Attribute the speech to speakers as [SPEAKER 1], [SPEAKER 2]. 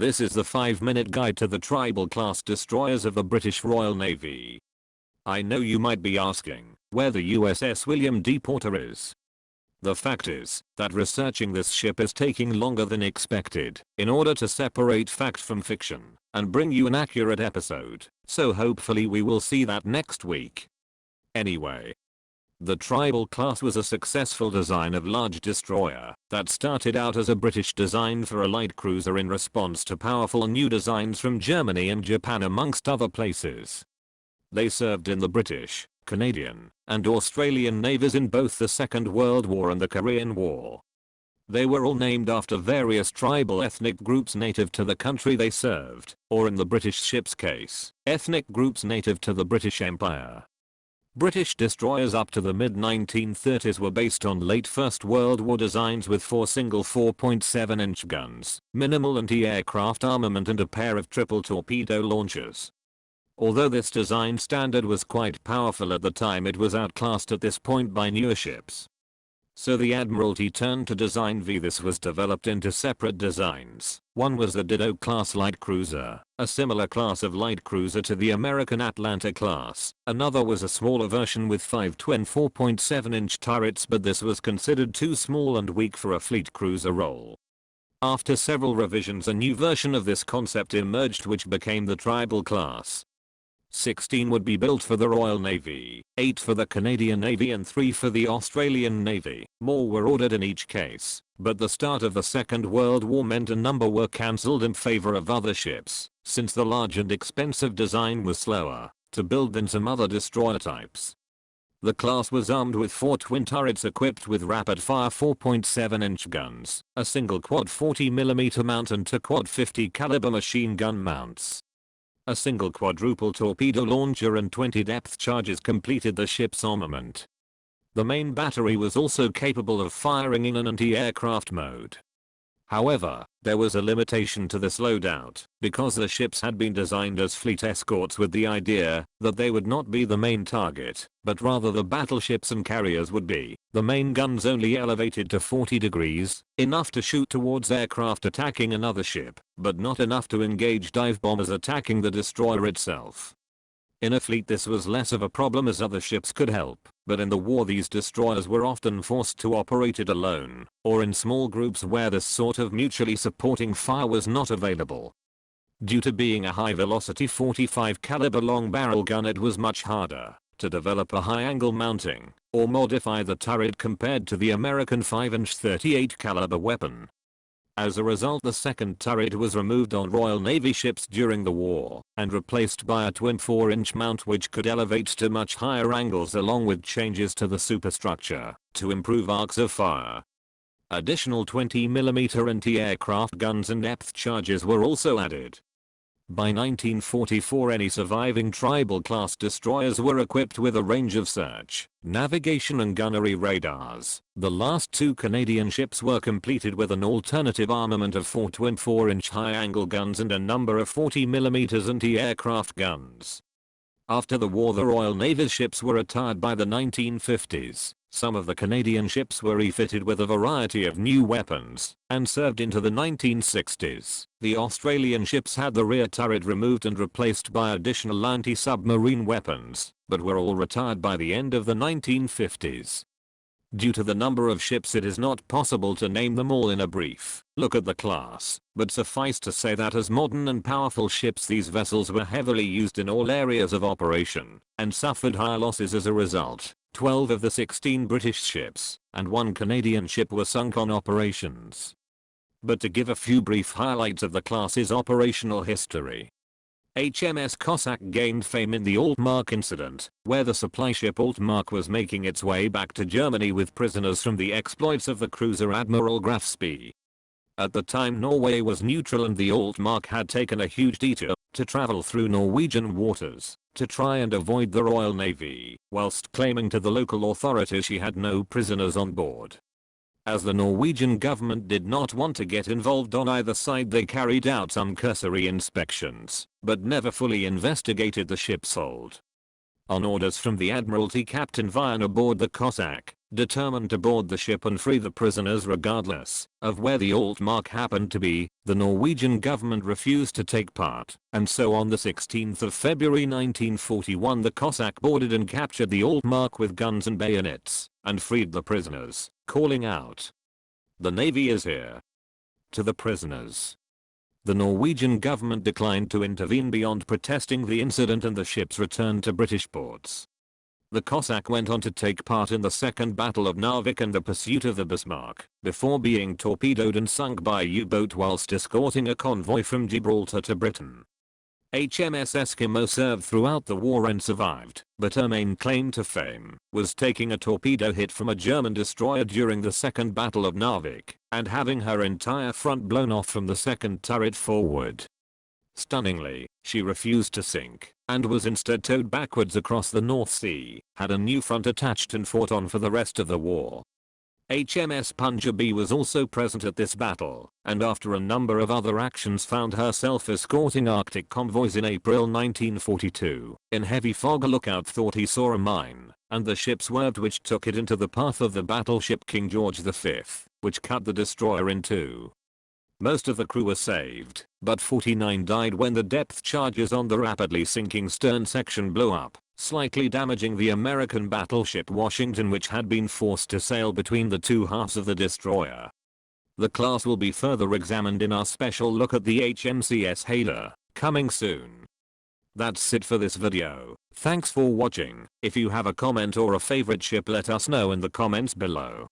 [SPEAKER 1] This is the 5-minute guide to the tribal class destroyers of the British Royal Navy. I know you might be asking where the USS William D. Porter is. The fact is that researching this ship is taking longer than expected in order to separate fact from fiction and bring you an accurate episode, so hopefully we will see that next week. Anyway, the tribal class was a successful design of large destroyer that started out as a British design for a light cruiser in response to powerful new designs from Germany and Japan amongst other places. They served in the British, Canadian, and Australian navies in both the Second World War and the Korean War. They were all named after various tribal ethnic groups native to the country they served, or in the British ship's case, ethnic groups native to the British Empire. British destroyers up to the mid-1930s were based on late First World War designs with 4 single 4.7-inch guns, minimal anti-aircraft armament and a pair of triple torpedo launchers. Although this design standard was quite powerful at the time, it was outclassed at this point by newer ships. So the Admiralty turned to design V. This was developed into separate designs. One was the Ditto class light cruiser, a similar class of light cruiser to the American Atlanta class. Another was a smaller version with 5 twin 4.7-inch turrets, but this was considered too small and weak for a fleet cruiser role. After several revisions, a new version of this concept emerged which became the tribal class. 16 would be built for the Royal Navy, 8 for the Canadian Navy and 3 for the Australian Navy. More were ordered in each case, but the start of the Second World War meant a number were cancelled in favor of other ships, since the large and expensive design was slower to build than some other destroyer types. The class was armed with 4 twin turrets equipped with rapid-fire 4.7-inch guns, a single quad 40mm mount and 2 quad 50 caliber machine gun mounts. A single quadruple torpedo launcher and 20 depth charges completed the ship's armament. The main battery was also capable of firing in an anti-aircraft mode. However, there was a limitation to this loadout, because the ships had been designed as fleet escorts with the idea that they would not be the main target, but rather the battleships and carriers would be. The main guns only elevated to 40 degrees, enough to shoot towards aircraft attacking another ship, but not enough to engage dive bombers attacking the destroyer itself. In a fleet this was less of a problem as other ships could help, but in the war these destroyers were often forced to operate it alone, or in small groups where this sort of mutually supporting fire was not available. Due to being a high-velocity 45 caliber long barrel gun, it was much harder to develop a high-angle mounting or modify the turret compared to the American 5-inch 38 caliber weapon. As a result, the second turret was removed on Royal Navy ships during the war and replaced by a twin 4-inch mount which could elevate to much higher angles, along with changes to the superstructure to improve arcs of fire. Additional 20mm anti-aircraft guns and depth charges were also added. By 1944, any surviving tribal class destroyers were equipped with a range of search, navigation and gunnery radars. The last 2 Canadian ships were completed with an alternative armament of 4 twin 4-inch high-angle guns and a number of 40mm anti-aircraft guns. After the war, the Royal Navy's ships were retired by the 1950s. Some of the Canadian ships were refitted with a variety of new weapons and served into the 1960s. The Australian ships had the rear turret removed and replaced by additional anti-submarine weapons, but were all retired by the end of the 1950s. Due to the number of ships, it is not possible to name them all in a brief look at the class, but suffice to say that as modern and powerful ships, these vessels were heavily used in all areas of operation and suffered high losses as a result. 12 of the 16 British ships and 1 Canadian ship were sunk on operations. But to give a few brief highlights of the class's operational history. HMS Cossack gained fame in the Altmark incident, where the supply ship Altmark was making its way back to Germany with prisoners from the exploits of the cruiser Admiral Graf Spee. At the time, Norway was neutral and the Altmark had taken a huge detour to travel through Norwegian waters to try and avoid the Royal Navy, whilst claiming to the local authorities she had no prisoners on board. As the Norwegian government did not want to get involved on either side, they carried out some cursory inspections, but never fully investigated the ship's hold. On orders from the Admiralty, Captain Bayern aboard the Cossack, determined to board the ship and free the prisoners regardless of where the Altmark happened to be, the Norwegian government refused to take part, and so on the 16th of February 1941 the Cossack boarded and captured the Altmark with guns and bayonets, and freed the prisoners, calling out, "The Navy is here." To the prisoners. The Norwegian government declined to intervene beyond protesting the incident and the ships returned to British ports. The Cossack went on to take part in the Second Battle of Narvik and the pursuit of the Bismarck, before being torpedoed and sunk by a U-boat whilst escorting a convoy from Gibraltar to Britain. HMS Eskimo served throughout the war and survived, but her main claim to fame was taking a torpedo hit from a German destroyer during the Second Battle of Narvik, and having her entire front blown off from the second turret forward. Stunningly, she refused to sink, and was instead towed backwards across the North Sea, had a new front attached and fought on for the rest of the war. HMS Punjabi was also present at this battle, and after a number of other actions found herself escorting Arctic convoys in April 1942. In heavy fog a lookout thought he saw a mine, and the ship swerved which took it into the path of the battleship King George V, which cut the destroyer in two. Most of the crew were saved, but 49 died when the depth charges on the rapidly sinking stern section blew up, slightly damaging the American battleship Washington, which had been forced to sail between the two halves of the destroyer. The class will be further examined in our special look at the HMCS Haida, coming soon. That's it for this video. Thanks for watching. If you have a comment or a favorite ship, let us know in the comments below.